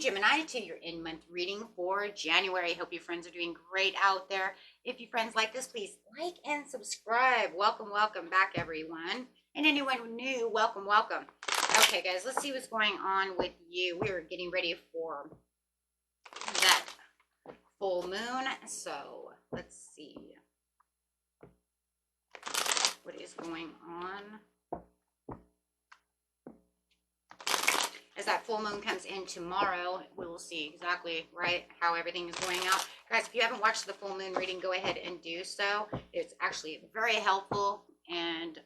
Gemini, to your in-month reading for January. Hope you friends are doing great out there. If you friends like this, please like and subscribe. Welcome, welcome back, everyone. And anyone new, welcome, welcome. Okay, guys, let's see what's going on with you. We are getting ready for that full moon. So let's see what is going on. As that full moon comes in tomorrow, we will see exactly how everything is going out. Guys, if you haven't watched the full moon reading, go ahead and do so. It's actually very helpful, and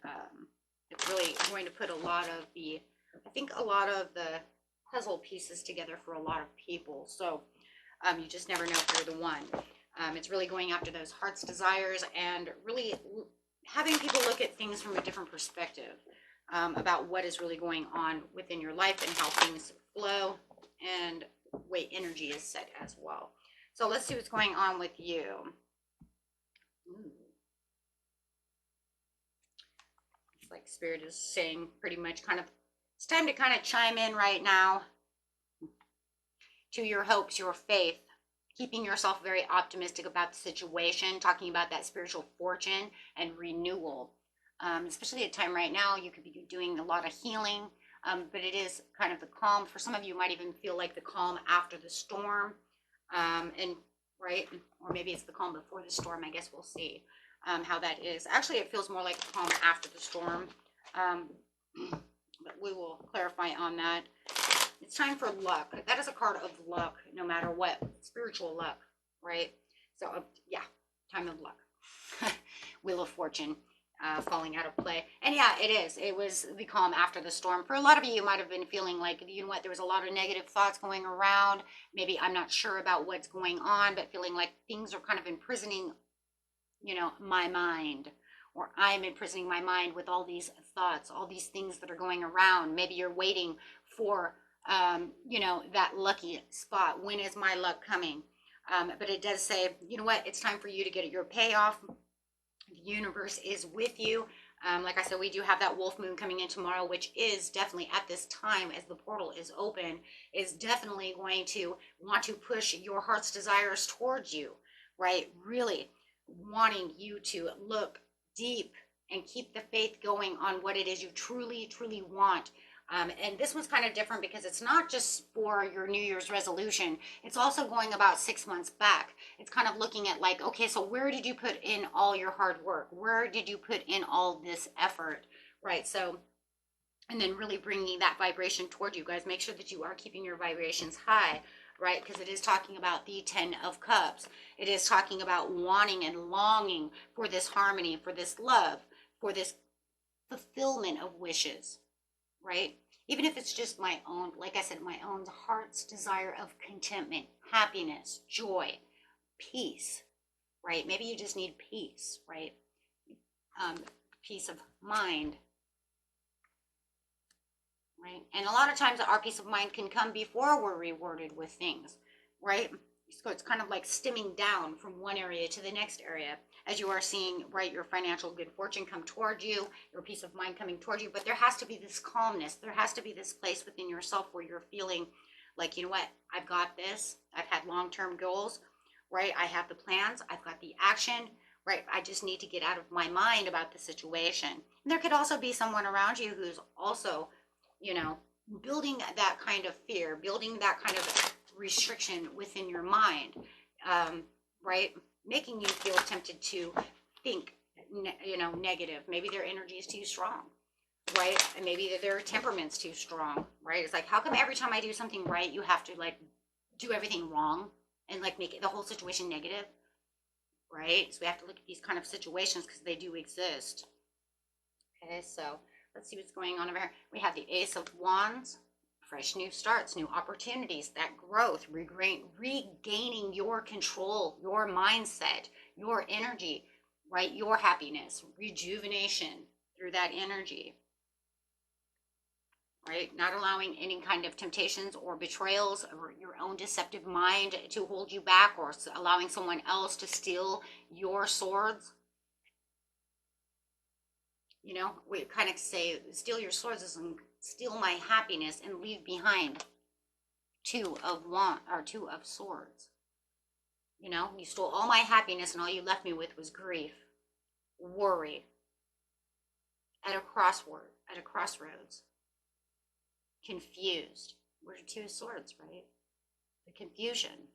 it's really going to put a lot of the puzzle pieces together for a lot of people. So you just never know if you're the one. It's really going after those heart's desires and really having people look at things from a different perspective. About what is really going on within your life and how things flow and way energy is set as well. So let's see what's going on with you. It's like Spirit is saying pretty much it's time to kind of chime in right now to your hopes, your faith, keeping yourself very optimistic about the situation, talking about that spiritual fortune and renewal. Especially at a time right now, you could be doing a lot of healing, but it is kind of the calm. For some of you, might even feel like the calm after the storm, or maybe it's the calm before the storm. I guess we'll see how that is. Actually, it feels more like the calm after the storm, but we will clarify on that. It's time for luck. That is a card of luck, no matter what. Spiritual luck, right? So, yeah, time of luck. Wheel of Fortune. Falling out of play. And yeah, it is. It was the calm after the storm. For a lot of you, you might have been feeling like, you know what, there was a lot of negative thoughts going around. Maybe I'm not sure about what's going on, but feeling like things are kind of imprisoning, my mind. Or I'm imprisoning my mind with all these thoughts, all these things that are going around. Maybe you're waiting for, that lucky spot. When is my luck coming? But it does say, you know what, it's time for you to get your payoff. The universe is with you. Like I said, we do have that wolf moon coming in tomorrow, which is definitely at this time, as the portal is open, is definitely going to want to push your heart's desires towards you, right? Really wanting you to look deep and keep the faith going on what it is you truly, truly want. And this one's kind of different because it's not just for your New Year's resolution. It's also going about 6 months back. It's kind of looking at like, okay, so where did you put in all your hard work? Where did you put in all this effort, right? So, and then really bringing that vibration toward you guys. Make sure that you are keeping your vibrations high, right? Because it is talking about the 10 of Cups. It is talking about wanting and longing for this harmony, for this love, for this fulfillment of wishes. Right? Even if it's just my own, like I said, my own heart's desire of contentment, happiness, joy, peace, right? Maybe you just need peace, right? Peace of mind, right? And a lot of times our peace of mind can come before we're rewarded with things, right? So it's kind of like stemming down from one area to the next area as you are seeing, right, your financial good fortune come toward you, your peace of mind coming toward you. But there has to be this calmness. There has to be this place within yourself where you're feeling like, you know what, I've got this. I've had long-term goals, right? I have the plans. I've got the action, right? I just need to get out of my mind about the situation. And there could also be someone around you who's also, building that kind of fear, building that kind of restriction within your mind, right? Making you feel tempted to think, negative. Maybe their energy is too strong, right? And maybe their temperament's too strong, right? It's like, how come every time I do something right, you have to like do everything wrong and like make it the whole situation negative, right? So we have to look at these kind of situations because they do exist. Okay, so let's see what's going on over here. We have the Ace of Wands. Fresh new starts, new opportunities, that growth, regaining your control, your mindset, your energy, right? Your happiness, rejuvenation through that energy, right? Not allowing any kind of temptations or betrayals or your own deceptive mind to hold you back, or allowing someone else to steal your swords. We kind of say, steal your swords and steal my happiness and leave behind Two of Swords. You know, you stole all my happiness and all you left me with was grief, worry, at a crossroads, confused. We're Two of Swords, right? The confusion.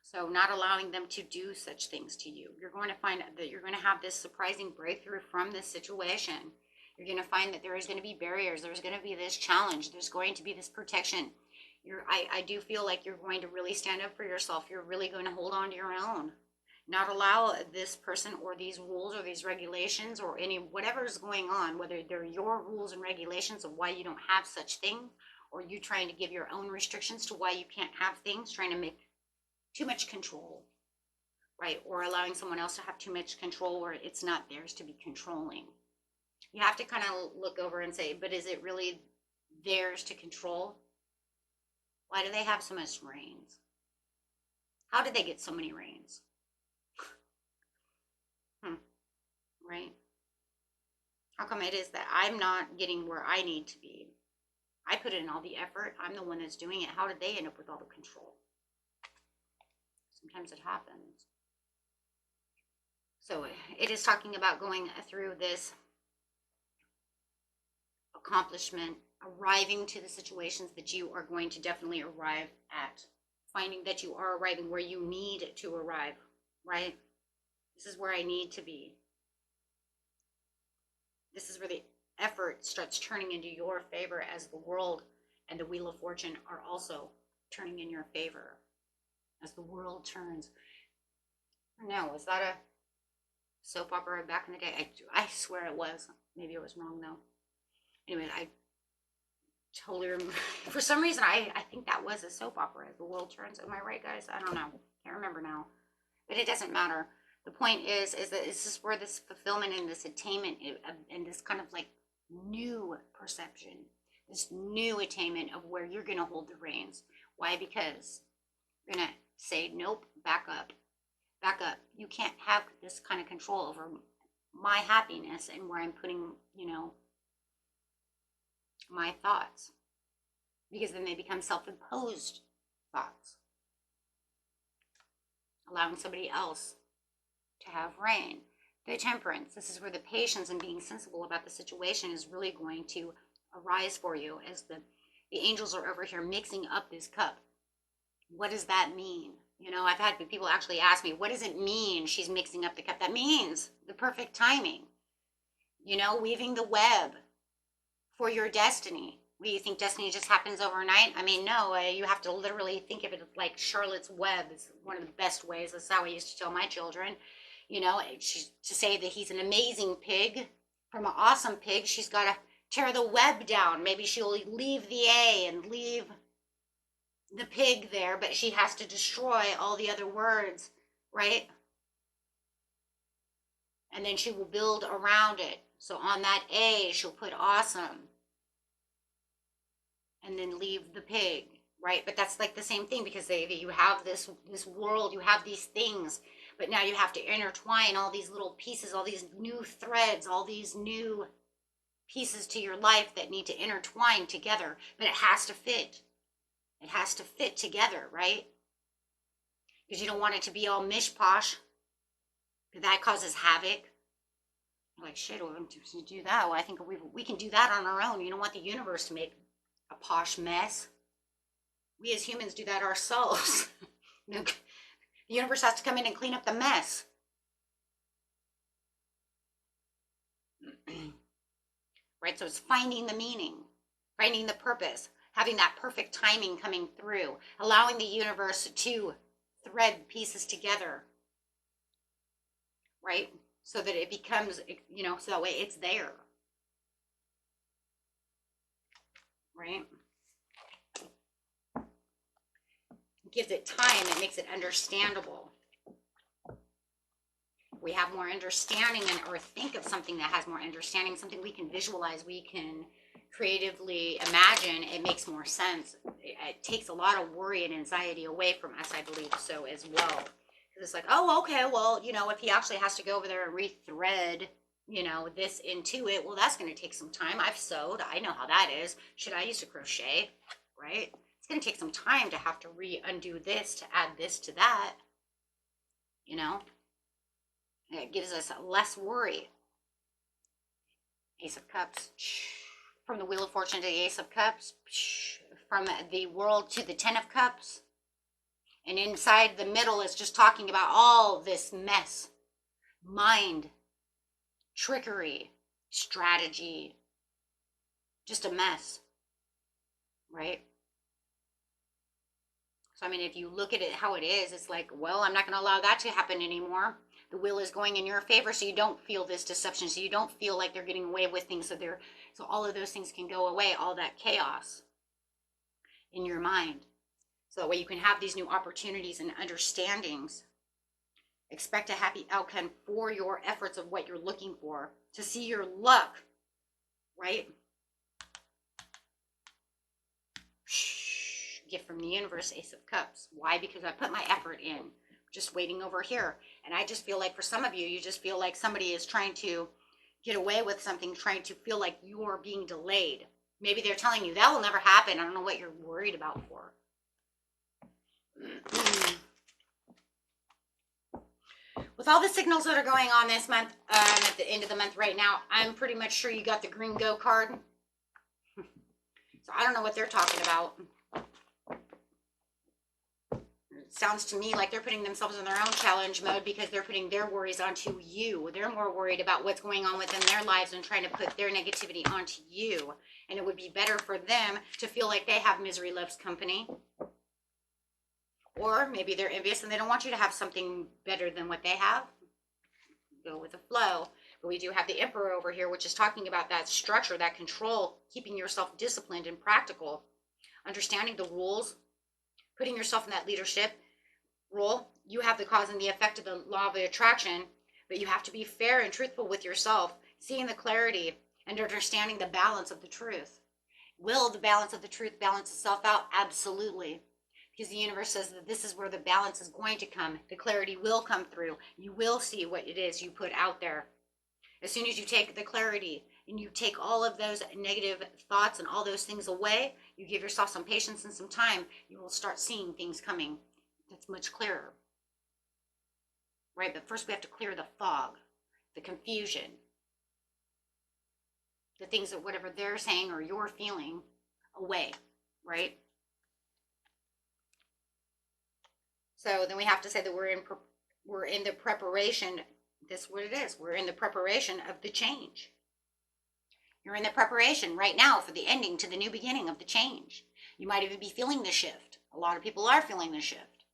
So not allowing them to do such things to you. You're going to find that you're going to have this surprising breakthrough from this situation. You're going to find that there is going to be barriers. There's going to be this challenge. There's going to be this protection. I do feel like you're going to really stand up for yourself. You're really going to hold on to your own. Not allow this person or these rules or these regulations or whatever is going on, whether they're your rules and regulations of why you don't have such things, or you trying to give your own restrictions to why you can't have things, trying to make too much control, right? Or allowing someone else to have too much control where it's not theirs to be controlling. You have to kind of look over and say, but is it really theirs to control? Why do they have so much reins? How did they get so many reins? Right? How come it is that I'm not getting where I need to be? I put in all the effort. I'm the one that's doing it. How did they end up with all the control? Sometimes it happens. So it is talking about going through this accomplishment, arriving to the situations that you are going to definitely arrive at, finding that you are arriving where you need to arrive, right? This is where I need to be. This is where the effort starts turning into your favor as the world and the Wheel of Fortune are also turning in your favor as the world turns. No, was that a soap opera back in the day? I swear it was. Maybe it was wrong though. Anyway, I totally remember. For some reason, I think that was a soap opera as the world turns. Am I right, guys? I don't know. Can't remember now. But it doesn't matter. The point is that this is where this fulfillment and this attainment and this kind of like new perception, this new attainment of where you're going to hold the reins. Why? Because you're going to say, nope, back up. Back up. You can't have this kind of control over my happiness and where I'm putting, you know, my thoughts. Because then they become self-imposed thoughts. Allowing somebody else to have reign. The Temperance, this is where the patience and being sensible about the situation is really going to arise for you as the angels are over here mixing up this cup. What does that mean? You know, I've had people actually ask me, what does it mean she's mixing up the cup? That means the perfect timing. You know, weaving the web for your destiny. What do you think, destiny just happens overnight? I mean, no, you have to literally think of it like Charlotte's Web is one of the best ways. That's how I used to tell my children. You know, to say that he's an amazing pig from an awesome pig, she's got to tear the web down. Maybe she'll leave the A and leave the pig there, but she has to destroy all the other words, right? And then she will build around it. So on that A, she'll put awesome. And then leave the pig, right? But that's like the same thing because you have this world, you have these things, but now you have to intertwine all these little pieces, all these new threads, all these new pieces to your life that need to intertwine together, but it has to fit. It has to fit together, right? Because you don't want it to be all mish-posh. That causes havoc. You're like, shit, we're going to do that. Well, I think we can do that on our own. You don't want the universe to make a posh mess. We as humans do that ourselves. The universe has to come in and clean up the mess. Right? So it's finding the meaning, finding the purpose, having that perfect timing coming through, allowing the universe to thread pieces together. Right? So that it becomes, you know, so that way it's there. Right? It gives it time. It makes it understandable. We have more understanding or think of something that has more understanding, something we can visualize, we can creatively imagine, it makes more sense. It takes a lot of worry and anxiety away from us, I believe so as well. Because it's like, oh, okay, well, you know, if he actually has to go over there and rethread, you know, this into it. Well, that's going to take some time. I've sewed. I know how that is. Should I used to crochet, right? It's going to take some time to have to undo this, to add this to that, you know? And it gives us less worry. Ace of Cups. From the Wheel of Fortune to the Ace of Cups. From the World to the Ten of Cups. And inside the middle is just talking about all this mess. Mind. Trickery. Strategy. Just a mess. Right? So, I mean, if you look at it how it is, it's like, well, I'm not going to allow that to happen anymore. The wheel is going in your favor, so you don't feel this deception, so you don't feel like they're getting away with things, so all of those things can go away, all that chaos in your mind. So that way you can have these new opportunities and understandings. Expect a happy outcome for your efforts of what you're looking for, to see your luck, right? Gift from the universe, Ace of Cups. Why? Because I put my effort in, just waiting over here. And I just feel like for some of you, you just feel like somebody is trying to get away with something, trying to feel like you are being delayed. Maybe they're telling you that will never happen. I don't know what you're worried about for. With all the signals that are going on this month, at the end of the month right now, I'm pretty much sure you got the green go card. So I don't know what they're talking about. Sounds to me like they're putting themselves in their own challenge mode because they're putting their worries onto you. They're more worried about what's going on within their lives and trying to put their negativity onto you. And it would be better for them to feel like they have misery loves company. Or maybe they're envious and they don't want you to have something better than what they have. Go with the flow. But we do have the Emperor over here, which is talking about that structure, that control, keeping yourself disciplined and practical, understanding the rules, putting yourself in that leadership role. You have the cause and the effect of the law of attraction, but you have to be fair and truthful with yourself, seeing the clarity and understanding the balance of the truth. Will the balance of the truth balance itself out? Absolutely. Because the universe says that this is where the balance is going to come. The clarity will come through. You will see what it is you put out there. As soon as you take the clarity and you take all of those negative thoughts and all those things away, you give yourself some patience and some time, you will start seeing things coming that's much clearer. Right? But first we have to clear the fog, the confusion, the things that whatever they're saying or you're feeling away, right? So then we have to say that we're in the preparation. That's what it is. We're in the preparation of the change. You're in the preparation right now for the ending to the new beginning of the change. You might even be feeling the shift. A lot of people are feeling the shift.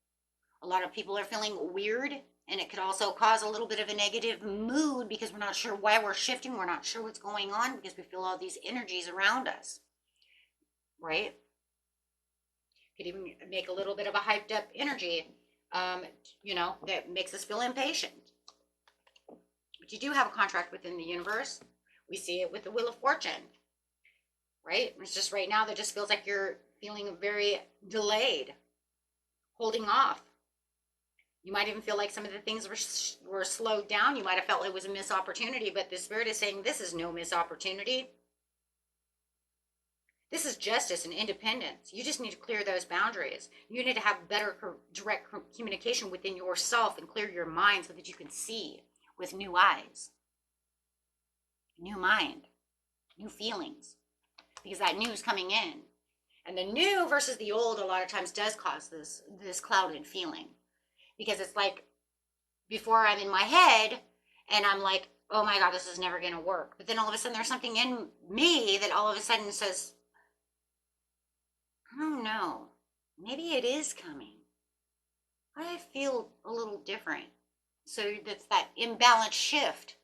A lot of people are feeling weird, and it could also cause a little bit of a negative mood because we're not sure why we're shifting. We're not sure what's going on because we feel all these energies around us, right? Could even make a little bit of a hyped up energy, that makes us feel impatient. But you do have a contract within the universe. We see it with the Wheel of Fortune, right? It's just right now that just feels like you're feeling very delayed, holding off. You might even feel like some of the things were slowed down. You might have felt it was a missed opportunity, but the Spirit is saying this is no missed opportunity. This is justice and independence. You just need to clear those boundaries. You need to have better direct communication within yourself and clear your mind so that you can see with new eyes, new mind, new feelings, because that new is coming in. And the new versus the old a lot of times does cause this clouded feeling, because it's like before I'm in my head and I'm like, oh my God, this is never going to work. But then all of a sudden there's something in me that all of a sudden says, I don't know, maybe it is coming. I feel a little different. So that's that imbalanced shift.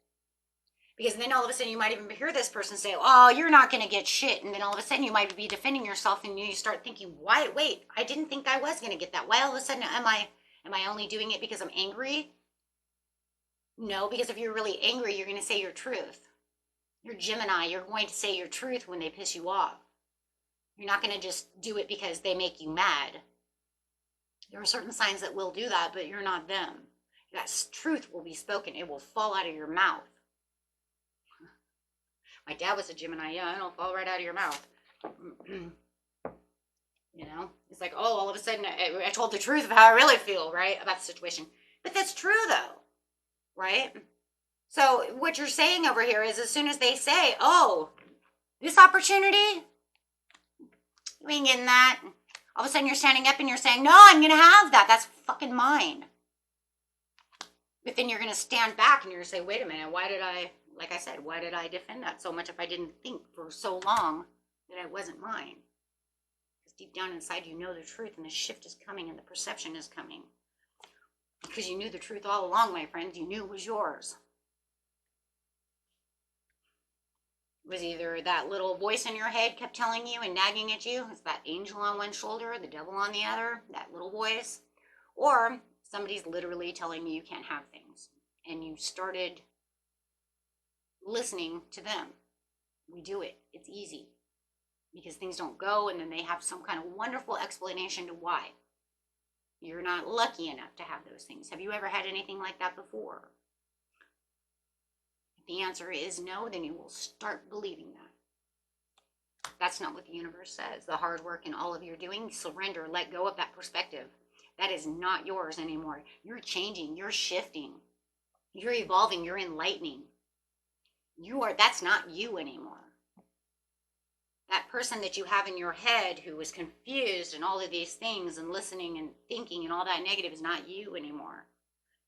Because then all of a sudden you might even hear this person say, oh, you're not going to get shit. And then all of a sudden you might be defending yourself and you start thinking, why, wait, I didn't think I was going to get that. Why all of a sudden am I only doing it because I'm angry? No, because if you're really angry, you're going to say your truth. You're Gemini. You're going to say your truth when they piss you off. You're not going to just do it because they make you mad. There are certain signs that will do that, but you're not them. That truth will be spoken. It will fall out of your mouth. My dad was a Gemini. Yeah, it'll fall right out of your mouth. You know, it's like, oh, all of a sudden I told the truth of how I really feel, right, about the situation. But that's true, though, right? So what you're saying over here is, as soon as they say, oh, this opportunity, you ain't getting that. All of a sudden you're standing up and you're saying, no, I'm going to have that. That's fucking mine. But then you're going to stand back and you're going to say, wait a minute, why did I, like I said, why did I defend that so much if I didn't think for so long that it wasn't mine? Deep down inside, you know the truth, and the shift is coming, and the perception is coming. Because you knew the truth all along, my friend. You knew it was yours. It was either that little voice in your head kept telling you and nagging at you, it's that angel on one shoulder, the devil on the other, that little voice, or somebody's literally telling you you can't have things, and you started listening to them. We do it. It's easy. Because things don't go, and then they have some kind of wonderful explanation to why. You're not lucky enough to have those things. Have you ever had anything like that before? If the answer is no, then you will start believing that. That's not what the universe says. The hard work and all of your doing, surrender, let go of that perspective. That is not yours anymore. You're changing, you're shifting, you're evolving, you're enlightening. That's not you anymore. That person that you have in your head who was confused and all of these things and listening and thinking and all that negative is not you anymore.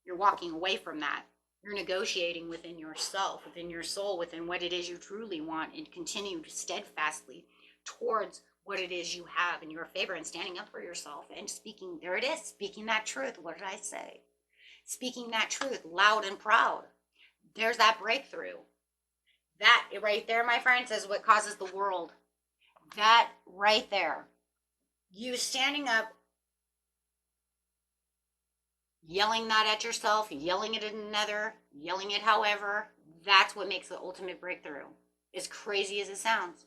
You're walking away from that. You're negotiating within yourself, within your soul, within what it is you truly want, and continue steadfastly towards what it is you have in your favor, and standing up for yourself and speaking, there it is, speaking that truth. What did I say? Speaking that truth loud and proud. There's that breakthrough. That right there, my friends, is what causes the world. That right there, you standing up, yelling that at yourself, yelling it at another, yelling it however, that's what makes the ultimate breakthrough, as crazy as it sounds.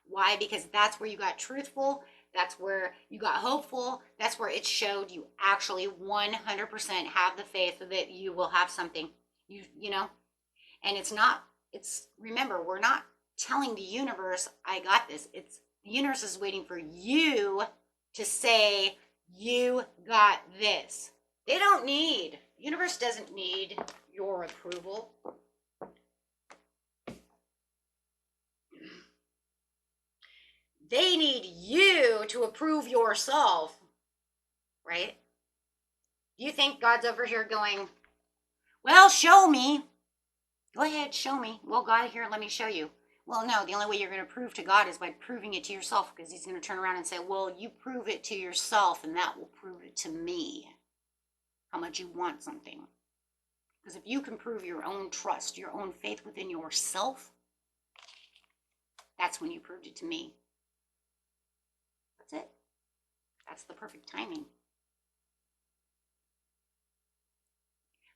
Why? Because that's where you got truthful, that's where you got hopeful, that's where it showed you actually 100% have the faith that you will have something, you know, and remember, we're not telling the universe, I got this. The universe is waiting for you to say, you got this. The universe doesn't need your approval. They need you to approve yourself, right? You think God's over here going, well, show me. Go ahead, show me. Well, God, here, let me show you. Well, no, the only way you're going to prove to God is by proving it to yourself, because he's going to turn around and say, well, you prove it to yourself, and that will prove it to me how much you want something. Because if you can prove your own trust, your own faith within yourself, that's when you proved it to me. That's it. That's the perfect timing.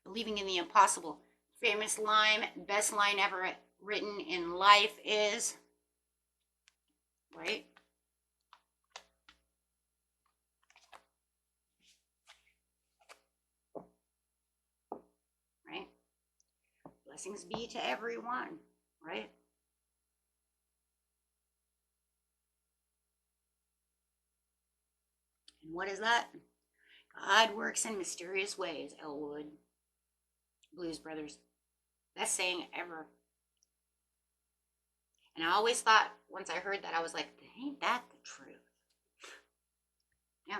Believing in the impossible. Famous line, best line ever written in life is, right? Right? Blessings be to everyone, right? And what is that? God works in mysterious ways, Elwood. Blues Brothers. Best saying ever. And I always thought, once I heard that, I was like, ain't that the truth? Yeah.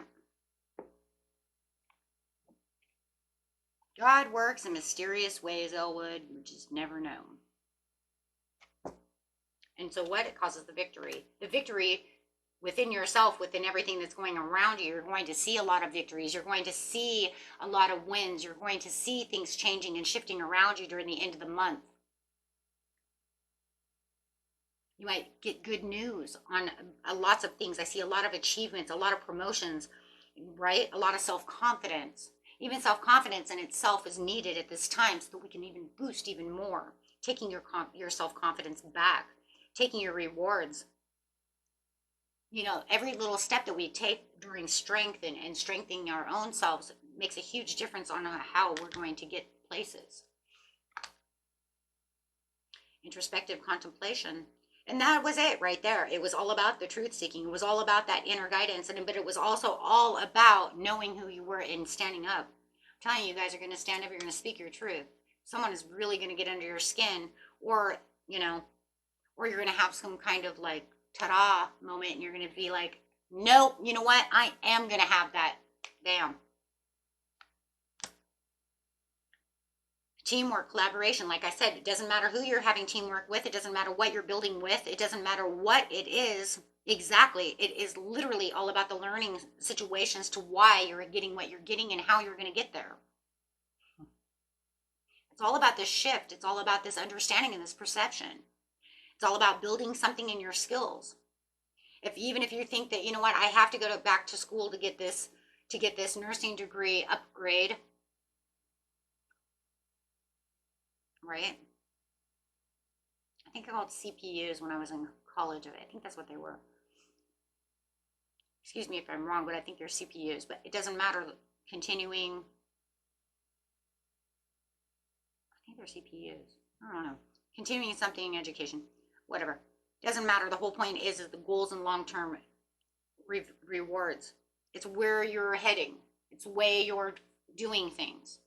God works in mysterious ways, Elwood, which is never known. And so what? It causes the victory. The victory within yourself, within everything that's going around you, you're going to see a lot of victories. You're going to see a lot of wins. You're going to see things changing and shifting around you during the end of the month. You might get good news on lots of things. I see a lot of achievements, a lot of promotions, right? A lot of self-confidence. Even self-confidence in itself is needed at this time so that we can even boost even more. Taking your self-confidence back. Taking your rewards. You know, every little step that we take during strength and strengthening our own selves makes a huge difference on how we're going to get places. introspective contemplation. And that was it right there. It was all about the truth seeking. It was all about that inner guidance. But it was also all about knowing who you were and standing up. I'm telling you, you guys are going to stand up. You're going to speak your truth. Someone is really going to get under your skin, or, or you're going to have some kind of like ta-da moment, and you're going to be like, nope, you know what? I am going to have that. Bam. Teamwork, collaboration. Like I said, it doesn't matter who you're having teamwork with. It doesn't matter what you're building with. It doesn't matter what it is exactly. It is literally all about the learning situations to why you're getting what you're getting and how you're going to get there. It's all about this shift. It's all about this understanding and this perception. It's all about building something in your skills. Even if you think that, you know what, I have to go back to school to get this nursing degree upgrade, right? I think I called CPUs when I was in college. I think that's what they were. Excuse me if I'm wrong, but I think they're CPUs. But it doesn't matter. Continuing. I think they're CPUs. I don't know. Continuing something in education. Whatever. Doesn't matter. The whole point is the goals and long-term rewards. It's where you're heading. It's the way you're doing things.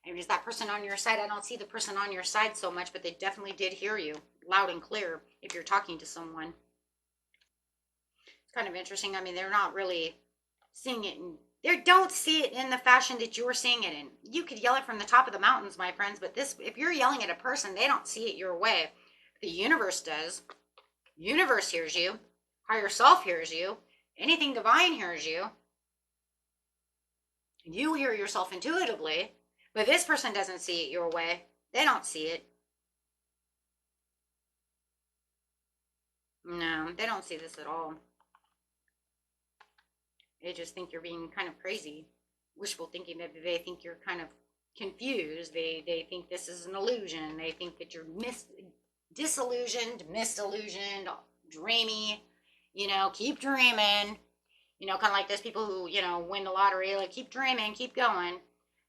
And is that person on your side? I don't see the person on your side so much, but they definitely did hear you loud and clear if you're talking to someone. It's kind of interesting. I mean, they're not really seeing it. They don't see it in the fashion that you're seeing it in. You could yell it from the top of the mountains, my friends, but if you're yelling at a person, they don't see it your way. The universe does. Universe hears you. Higher self hears you. Anything divine hears you. You hear yourself intuitively. But this person doesn't see it your way. They don't see it. No, they don't see this at all. They just think you're being kind of crazy. Wishful thinking. That they think you're kind of confused. They think this is an illusion. They think that you're disillusioned, misillusioned, dreamy. Keep dreaming. Kind of like those people who, win the lottery. Like, keep dreaming, keep going.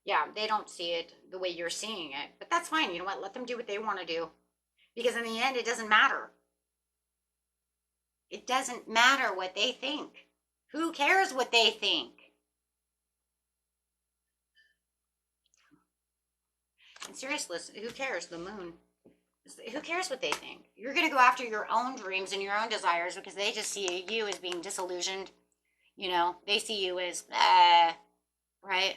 Yeah, they don't see it the way you're seeing it. But that's fine. You know what? Let them do what they want to do. Because in the end, it doesn't matter. It doesn't matter what they think. Who cares what they think? And seriously, who cares? The moon. Who cares what they think? You're going to go after your own dreams and your own desires because they just see you as being disillusioned. They see you as, right?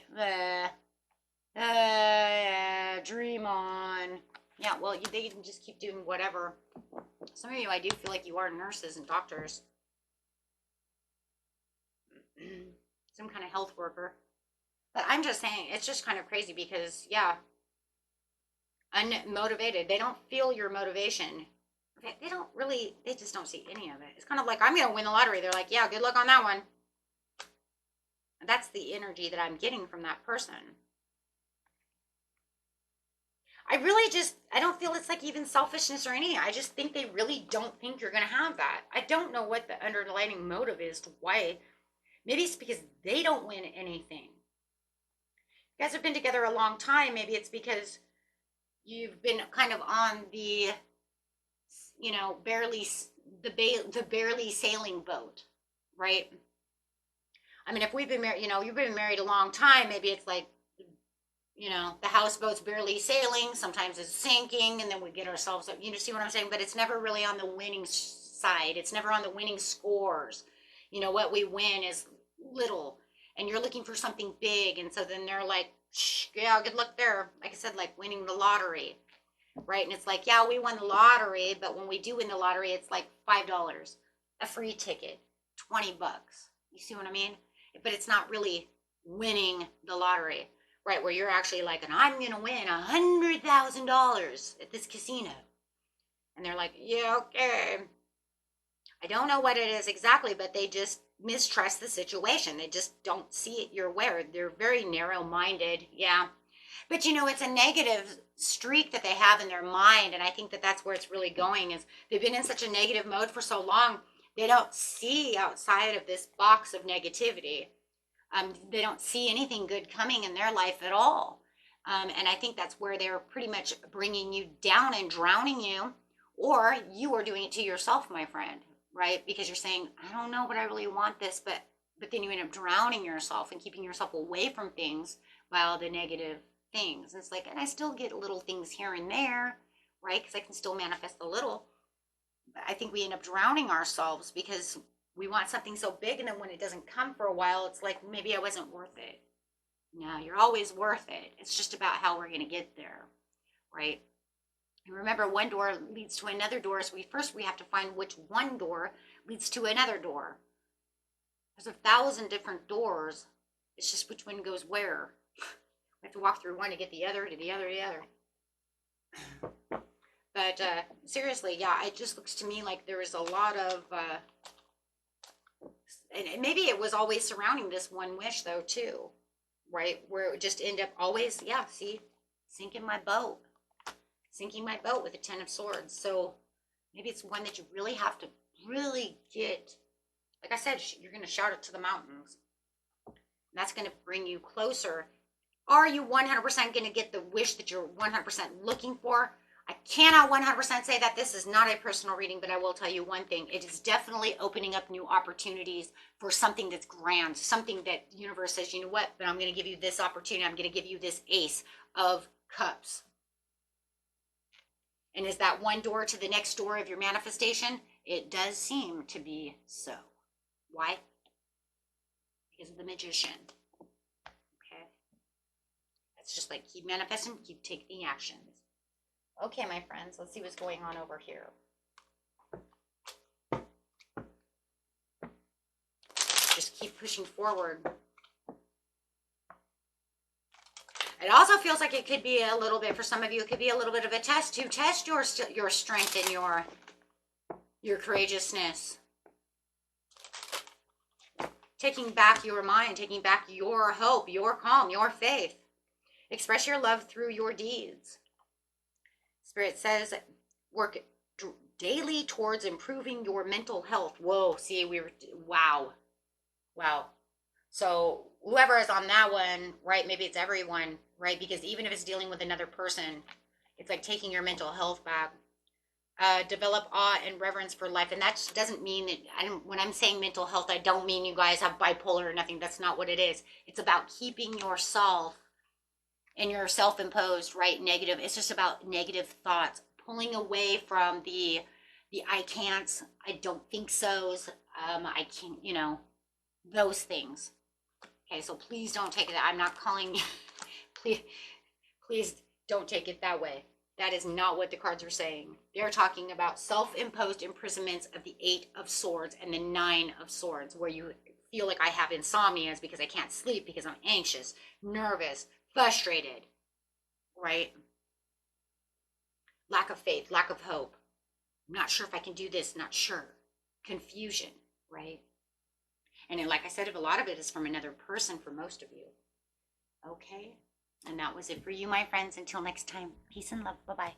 Dream on. Yeah, well, they can just keep doing whatever. Some of you, I do feel like you are nurses and doctors. Some kind of health worker. But I'm just saying, it's just kind of crazy because, yeah, unmotivated. They don't feel your motivation. They just don't see any of it. It's kind of like, I'm going to win the lottery. They're like, yeah, good luck on that one. And that's the energy that I'm getting from that person. I don't feel it's like even selfishness or anything. I just think they really don't think you're going to have that. I don't know what the underlying motive is to why. Maybe it's because they don't win anything. You guys have been together a long time. Maybe it's because you've been kind of on the, barely sailing boat, right? I mean, if we've been married, you've been married a long time, maybe it's like, the houseboat's barely sailing, sometimes it's sinking, and then we get ourselves up, see what I'm saying? But it's never really on the winning side. It's never on the winning scores. What we win is little, and you're looking for something big, and so then they're like, yeah, good luck there. Like I said, like winning the lottery, right? And it's like, yeah, we won the lottery, but when we do win the lottery, it's like $5, a free ticket, $20. You see what I mean? But it's not really winning the lottery. Right, where you're actually like, and I'm going to win $100,000 at this casino. And they're like, yeah, okay. I don't know what it is exactly, but they just mistrust the situation. They just don't see it your way. They're very narrow-minded, yeah. But, it's a negative streak that they have in their mind, and I think that that's where it's really going, is they've been in such a negative mode for so long, they don't see outside of this box of negativity. They don't see anything good coming in their life at all. And I think that's where they're pretty much bringing you down and drowning you, or you are doing it to yourself, my friend, right? Because you're saying, I don't know, but I really want this, but then you end up drowning yourself and keeping yourself away from things by all the negative things. And it's like, and I still get little things here and there, right? Because I can still manifest a little. But I think we end up drowning ourselves because we want something so big, and then when it doesn't come for a while, it's like, maybe I wasn't worth it. No, you're always worth it. It's just about how we're going to get there, right? And remember, one door leads to another door, so we have to find which one door leads to another door. There's 1,000 different doors. It's just which one goes where. We have to walk through one to get the other, to the other, to the other. But seriously, yeah, it just looks to me like there is a lot of, and maybe it was always surrounding this one wish though too, right? Where it would just end up always, yeah, see, sinking my boat with the 10 of Swords. So maybe it's one that you really have to really get, like I said, you're going to shout it to the mountains. And that's going to bring you closer. Are you 100% going to get the wish that you're 100% looking for? I cannot 100% say that this is not a personal reading, but I will tell you one thing. It is definitely opening up new opportunities for something that's grand, something that the universe says, you know what, but I'm going to give you this opportunity. I'm going to give you this Ace of Cups. And is that one door to the next door of your manifestation? It does seem to be so. Why? Because of the Magician. Okay. That's just like keep manifesting, keep taking actions. Okay, my friends, let's see what's going on over here. Just keep pushing forward. It also feels like it could be a little bit, for some of you, it could be a little bit of a test to test your strength and your courageousness. Taking back your mind, taking back your hope, your calm, your faith. Express your love through your deeds. Spirit says, work daily towards improving your mental health. Whoa, see, wow. So whoever is on that one, right, maybe it's everyone, right? Because even if it's dealing with another person, it's like taking your mental health back. Develop awe and reverence for life. And that doesn't mean that, when I'm saying mental health, I don't mean you guys have bipolar or nothing. That's not what it is. It's about keeping yourself and your self-imposed, right, negative. It's just about negative thoughts, pulling away from the I can't, I don't think so's, I can't, those things. Okay, so please don't take it. I'm not calling you. Please don't take it that way. That is not what the cards are saying. They're talking about self-imposed imprisonments of the 8 of Swords and the 9 of Swords, where you feel like I have insomnia because I can't sleep because I'm anxious, nervous, frustrated, right? Lack of faith, lack of hope. I'm not sure if I can do this, not sure. Confusion, right? And then, like I said, a lot of it is from another person for most of you. Okay? And that was it for you, my friends. Until next time, peace and love. Bye-bye.